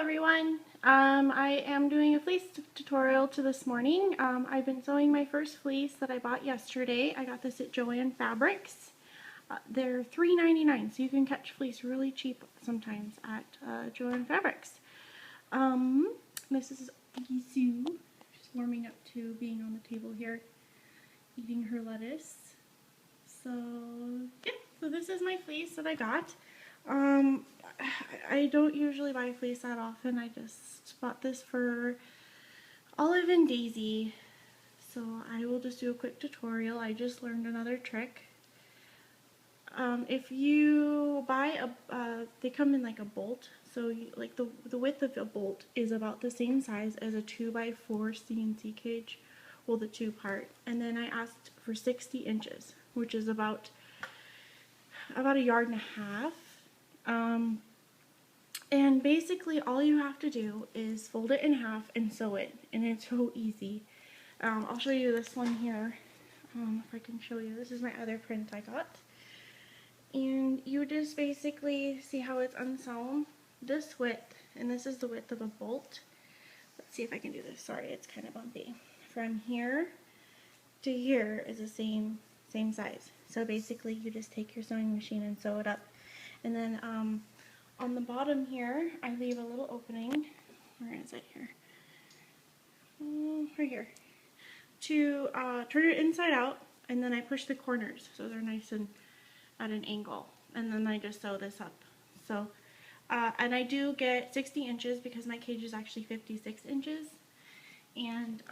everyone. I am doing a fleece tutorial this morning. I've been sewing my first fleece that I bought yesterday. I got this at Joann Fabrics. They're $3.99, so you can catch fleece really cheap sometimes at Joann Fabrics. This is Sue. She's warming up to being on the table here, eating her lettuce. So yeah, so this is my fleece that I got. I don't usually buy fleece that often. I just bought this for Olive and Daisy, so I will just do a quick tutorial. I just learned another trick. If you buy they come in like a bolt, so like the width of a bolt is about the same size as a 2x4 CNC cage, well, the two part, and then I asked for 60 inches, which is about a yard and a half. And basically all you have to do is fold it in half and sew it, and it's so easy. I'll show you this one here, if I can show you. This is my other print I got. And you just basically see how it's unsewn. This width, and this is the width of a bolt. Let's see if I can do this. Sorry, it's kind of bumpy. From here to here is the same size. So basically you just take your sewing machine and sew it up. And then on the bottom here, I leave a little opening. Where is it here? Right here. To turn it inside out, and then I push the corners so they're nice and at an angle. And then I just sew this up. So, and I do get 60 inches because my cage is actually 56 inches. And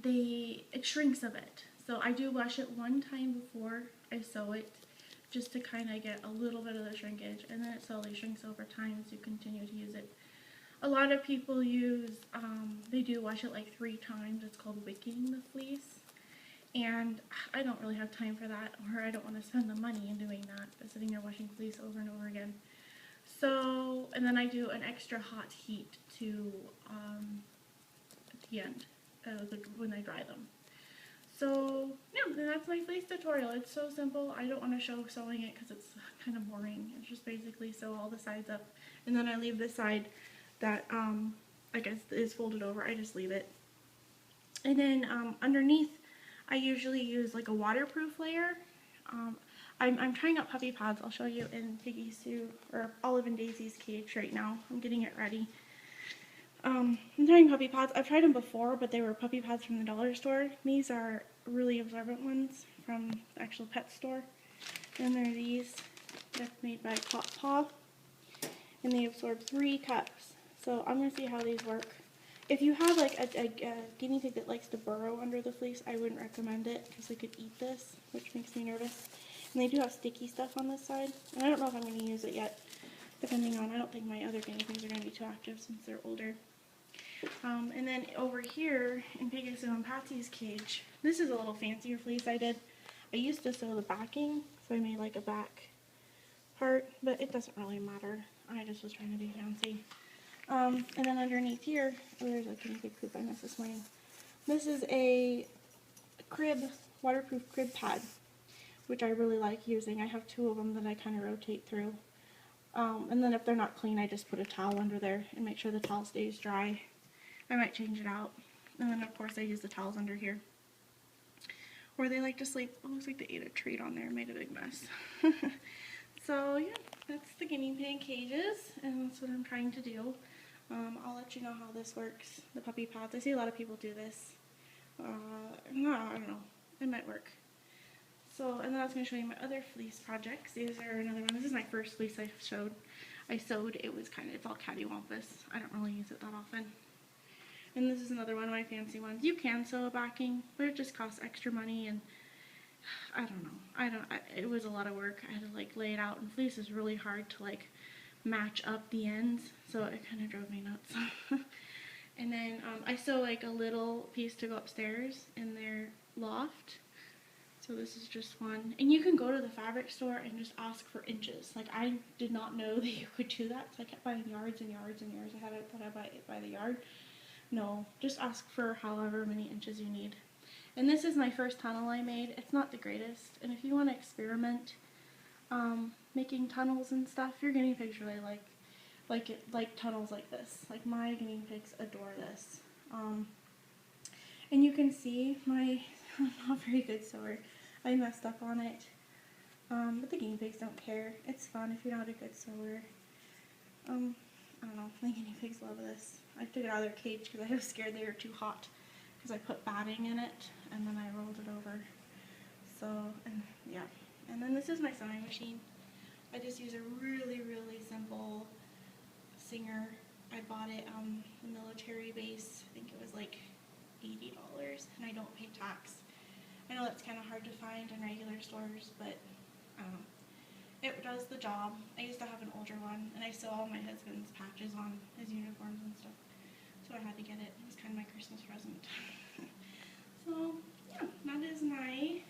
it shrinks a bit. So I do wash it one time before I sew it, just to kind of get a little bit of the shrinkage, and then it slowly shrinks over time as you continue to use it. A lot of people use, they do wash it like 3 times. It's called wicking the fleece, and I don't really have time for that, or I don't want to spend the money in doing that, but sitting there washing fleece over and over again. So, and then I do an extra hot heat to at the end when I dry them. So yeah, that's my fleece tutorial. It's so simple. I don't want to show sewing it because it's kind of boring. It's just basically sew all the sides up, and then I leave the side that I guess is folded over. I just leave it. And then underneath, I usually use like a waterproof layer. I'm trying out puppy pads. I'll show you in Piggy Sue or Olive and Daisy's cage right now. I'm getting it ready. I'm trying puppy pads. I've tried them before, but they were puppy pads from the dollar store. These are really absorbent ones from the actual pet store. And they're these. They're made by Paw, and they absorb 3 cups. So I'm going to see how these work. If you have like a guinea pig that likes to burrow under the fleece, I wouldn't recommend it because they could eat this, which makes me nervous. And they do have sticky stuff on this side. And I don't know if I'm going to use it yet, depending on, I don't think my other guinea pigs are going to be too active since they're older. And then over here in Piggy Sue and Patsy's cage, this is a little fancier fleece I did. I used to sew the backing, so I made like a back part, but it doesn't really matter. I just was trying to be fancy. And then underneath here, oh, there's a guinea pig poop I missed this morning. This is a crib, waterproof crib pad, which I really like using. I have 2 of them that I kind of rotate through. And then if they're not clean, I just put a towel under there and make sure the towel stays dry. I might change it out. And then of course I use the towels under here, where they like to sleep. Oh, looks like they ate a treat on there and made a big mess. So yeah, that's the guinea pig cages, and that's what I'm trying to do. I'll let you know how this works, the puppy pads. I see a lot of people do this. No, I don't know. It might work. So, and then I was going to show you my other fleece projects. These are another one. This is my first fleece I sewed. It was it's all cattywampus. I don't really use it that often. And this is another one of my fancy ones. You can sew a backing, but it just costs extra money, and I don't know. It was a lot of work. I had to like lay it out, and fleece is really hard to like match up the ends, so it kind of drove me nuts. And then I sew like a little piece to go upstairs in their loft. So this is just one. And you can go to the fabric store and just ask for inches. Like, I did not know that you could do that, so I kept buying yards and yards and yards. I thought I'd buy it by the yard. No, just ask for however many inches you need. And this is my first tunnel I made. It's not the greatest, and if you want to experiment making tunnels and stuff, your guinea pigs really like like tunnels like this. Like my guinea pigs adore this. And you can see I'm not very good sewer. I messed up on it. But the guinea pigs don't care. It's fun if you're not a good sewer. I don't know. The guinea pigs love this. I took it out of their cage because I was scared they were too hot. Because I put batting in it and then I rolled it over. So, and yeah. And then this is my sewing machine. I just use a really, really simple Singer. I bought it on the military base. I think it was like $80 and I don't pay tax. I know that's kind of hard to find in regular stores, but I don't know. It does the job. I used to have an older one and I sew all my husband's patches on his uniforms and stuff. So I had to get it. It was kind of my Christmas present. So yeah, that is my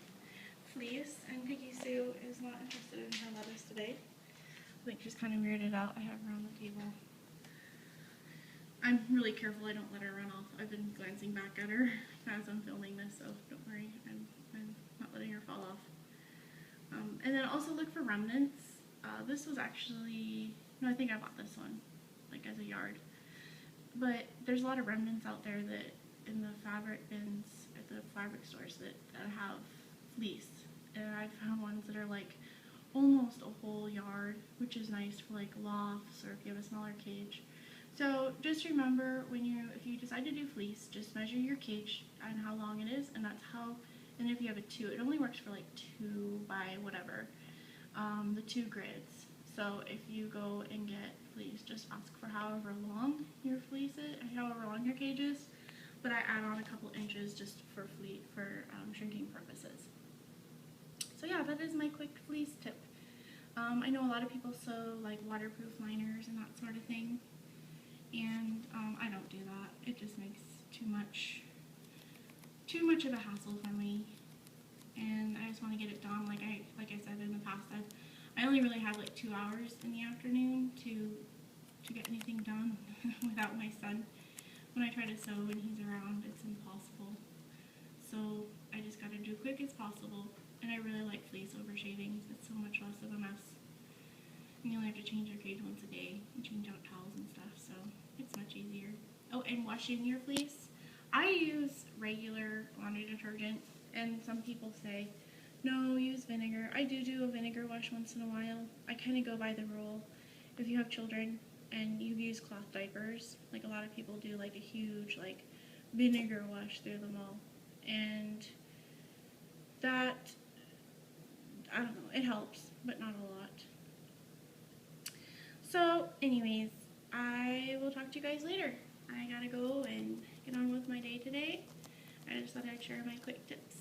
fleece, and Piggy Sue is not interested in her lettuce today. I think she's kind of weirded out. I have her on the table. I'm really careful I don't let her run off. I've been glancing back at her as I'm filming this, so don't worry, I'm not letting her fall off. And then also look for remnants. This was actually, no, I think I bought this one, like as a yard. But there's a lot of remnants out there that in the fabric bins at the fabric stores that have fleece. And I found ones that are like almost a whole yard, which is nice for like lofts or if you have a smaller cage. So just remember if you decide to do fleece, just measure your cage and how long it is, and that's how, and if you have a 2, it only works for like 2 by whatever, the 2 grids. So if you go and get fleece, just ask for however long your fleece is, however long your cage is, but I add on a couple inches just for shrinking purposes. So yeah, that is my quick fleece tip. I know a lot of people sew like waterproof liners and that sort of thing, and I don't do that. It just makes too much of a hassle for me, and I just want to get it done. Like I said in the past, I only really have like 2 hours in the afternoon to get anything done without my son. When I try to sew when he's around, it's impossible. So I just gotta do quick as possible. And I really like fleece over shavings. It's so much less of a mess. And you only have to change your cage once a day and change out towels and stuff, so it's much easier. Oh, and washing your fleece. I use regular laundry detergent, and some people say, no, use vinegar. I do a vinegar wash once in a while. I kind of go by the rule. If you have children and you've used cloth diapers, like a lot of people do, like a huge like vinegar wash through them all, and that, I don't know, it helps, but not a lot. So anyways, I will talk to you guys later. I gotta go and get on with my day today. I just thought I'd share my quick tips